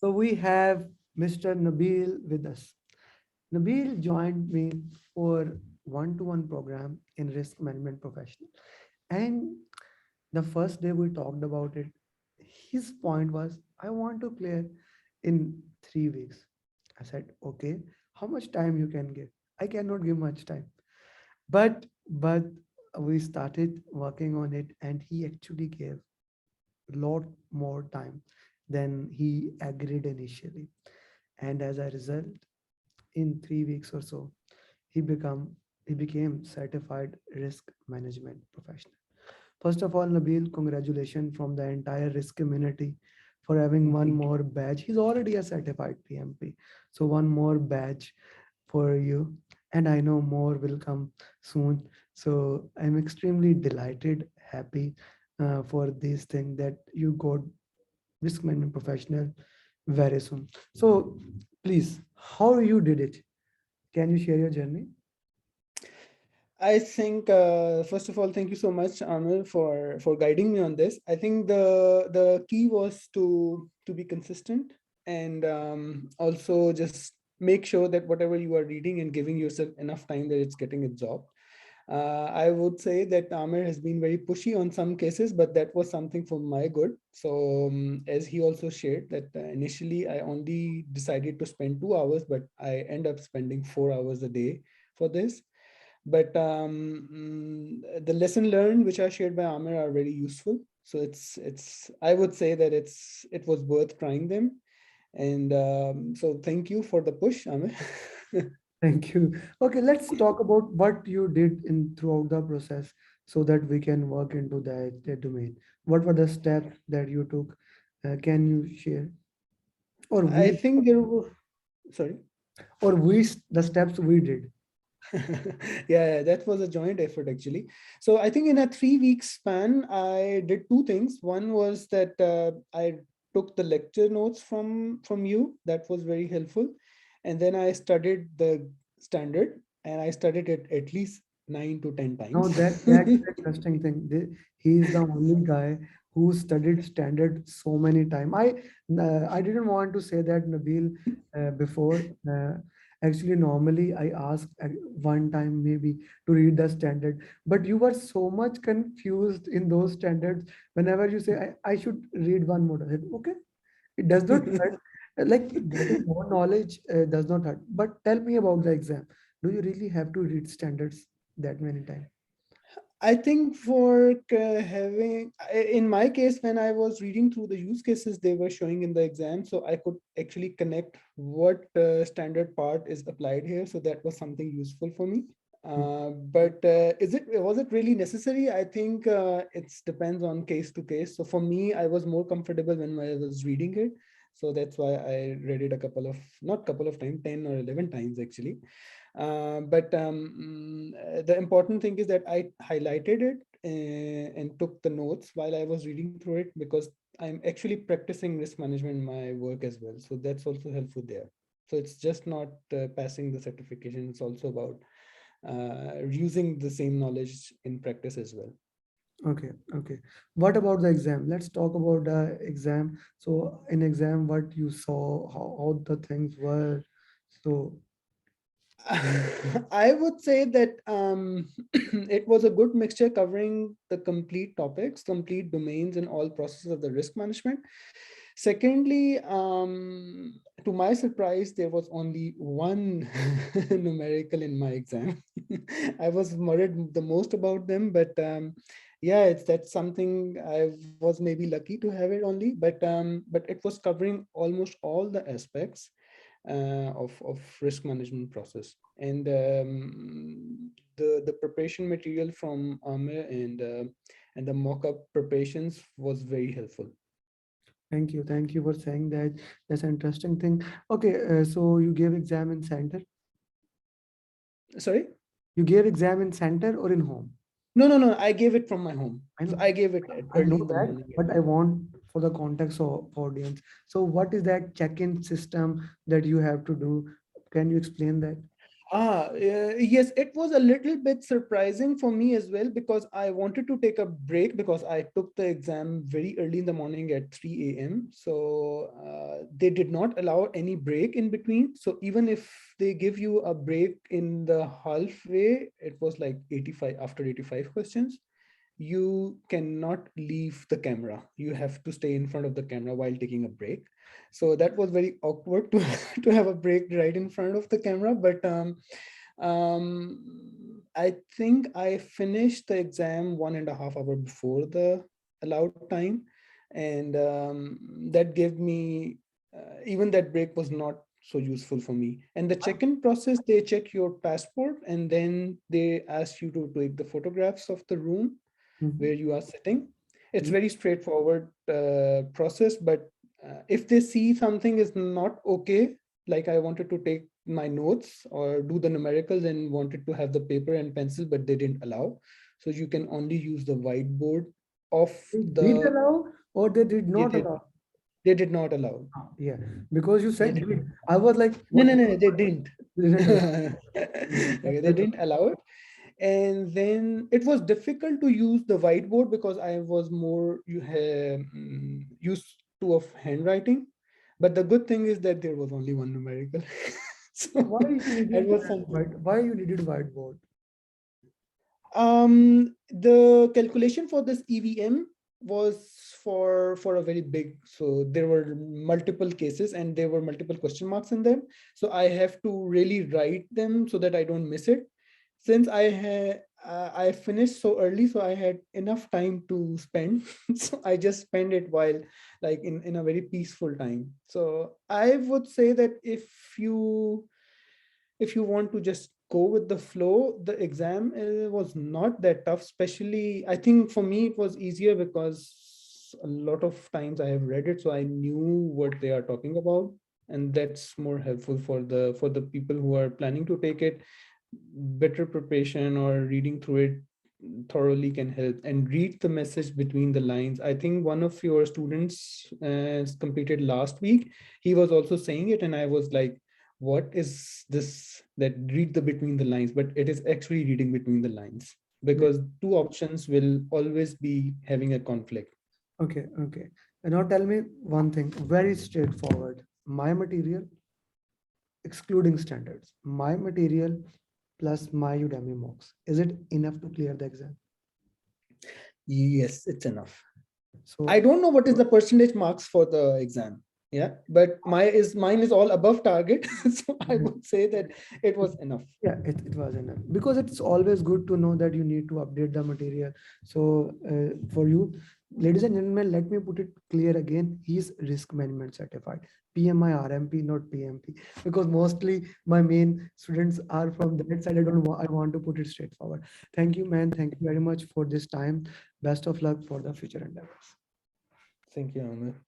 So we have Mr. Nabeel with us. Nabeel joined me for one-to-one program in risk management professional. And the first day we talked about it, his point was, I want to clear in 3 weeks. I said, okay, how much time you can give? I cannot give much time. But we started working on it and he actually gave a lot more time than he agreed initially. And as a result, in 3 weeks or so, he become he became certified risk management professional. First of all, Nabil, congratulations from the entire risk community for having one more badge. He's already a certified PMP. So one more badge for you. And I know more will come soon. So I'm extremely delighted, happy for this thing that you got risk management professional very soon. So please, how you did it? Can you share your journey? I think first of all, thank you so much, Amir, for guiding me on this. I think the key was to be consistent and also just make sure that whatever you are reading and giving yourself enough time that it's getting absorbed. I would say that Amir has been very pushy on some cases, but that was something for my good. So as he also shared that initially I only decided to spend 2 hours, but I end up spending 4 hours a day for this. But the lesson learned which are shared by Amir are very useful. So it's I would say that it was worth trying them. And so thank you for the push, Amir. Thank you. Okay, let's talk about what you did in throughout the process so that we can work into that domain. What were the steps that you took? Can you share? Or I we think there were, sorry. the steps we did. Yeah, that was a joint effort actually. So I think in a 3 week span, I did two things. One was that I took the lecture notes from you. That was very helpful. And then I studied the standard, and I studied it at least 9 to 10 times. Now that's the interesting thing. He is the only guy who studied standard so many times. I didn't want to say that Nabil before. Actually, normally I ask one time maybe to read the standard, but you were so much confused in those standards. Whenever you say I should read one more, I said, okay, it does not hurt. Like getting more knowledge does not hurt. But tell me about the exam. Do you really have to read standards that many times? I think for in my case, when I was reading through the use cases they were showing in the exam, so I could actually connect what standard part is applied here. So that was something useful for me. But was it really necessary? I think it depends on case to case. So for me, I was more comfortable when I was reading it. So that's why I read it a couple of, not couple of times, 10 or 11 times actually. But the important thing is that I highlighted it and took the notes while I was reading through it, because I'm actually practicing risk management in my work as well. So that's also helpful there. So it's just not passing the certification. It's also about using the same knowledge in practice as well. Okay, okay. What about the exam? Let's talk about the exam. So in exam, what you saw, how the things were. So I would say that it was a good mixture covering the complete topics, complete domains, and all processes of the risk management. Secondly, to my surprise, there was only one numerical in my exam. I was worried the most about them, but yeah, that's something I was maybe lucky to have it only. But it was covering almost all the aspects of risk management process. And the preparation material from Amer and the mock-up preparations was very helpful. thank you for saying that. That's an interesting thing. Okay, so you gave exam in center. Sorry? You gave exam in center or in home? No. I gave it from my home. I So know, I gave it I early know in the that, morning at but I home. want for the context of audience. So what is that check-in system that you have to do? Can you explain that? Yes, it was a little bit surprising for me as well because I wanted to take a break because I took the exam very early in the morning at 3 a.m. So they did not allow any break in between. So even if they give you a break in the halfway, it was like 85 after 85 questions. You cannot leave the camera. You have to stay in front of the camera while taking a break. So that was very awkward to to have a break right in front of the camera. But I think I finished the exam 1.5 hours before the allowed time, and that gave me even that break was not so useful for me. And the check-in process, they check your passport and then they ask you to take the photographs of the room where Mhm. you are sitting. It's Mhm. very straightforward process, but if they see something is not okay, like I wanted to take my notes or do the numericals and wanted to have the paper and pencil, but they didn't allow. So you can only use the whiteboard of They did the, allow or they did they not did, allow? they did not allow. Yeah, because you They said did did. not. I was like, No, what? no, no, they didn't. They didn't allow. Okay, they That's didn't allow it. And then it was difficult to use the whiteboard because I was more used to of handwriting. But the good thing is that there was only one numerical. So why you that needed was something. why you needed whiteboard? The calculation for this EVM was for a very big, so there were multiple cases and there were multiple question marks in them. So I have to really write them so that I don't miss it. Since I finished so early, so I had enough time to spend. So I just spend it while like in a very peaceful time. So I would say that if you want to just go with the flow, the exam was not that tough. Especially, I think for me, it was easier because a lot of times I have read it, so I knew what they are talking about, and that's more helpful for the people who are planning to take it. Better preparation or reading through it thoroughly can help, and read the message between the lines. I think one of your students completed last week. He was also saying it, and I was like, what is this that read the between the lines? But it is actually reading between the lines Yeah. because two options will always be having a conflict. Okay, okay. And now tell me one thing, very straightforward. My material, excluding standards, my material plus my Udemy mocks. Is it enough to clear the exam? Yes, it's enough. I So don't know what is the percentage marks for the exam. Yeah, but mine is all above target. So I would say that it was enough. yeah, it was enough because it's always good to know that you need to update the material. So for you, ladies and gentlemen, let me put it clear again. He's risk management certified, PMI RMP, not PMP, because mostly my main students are from that side. I want to put it straightforward. Thank you, man. Thank you very much for this time. Best of luck for the future endeavors. Thank you, Amir.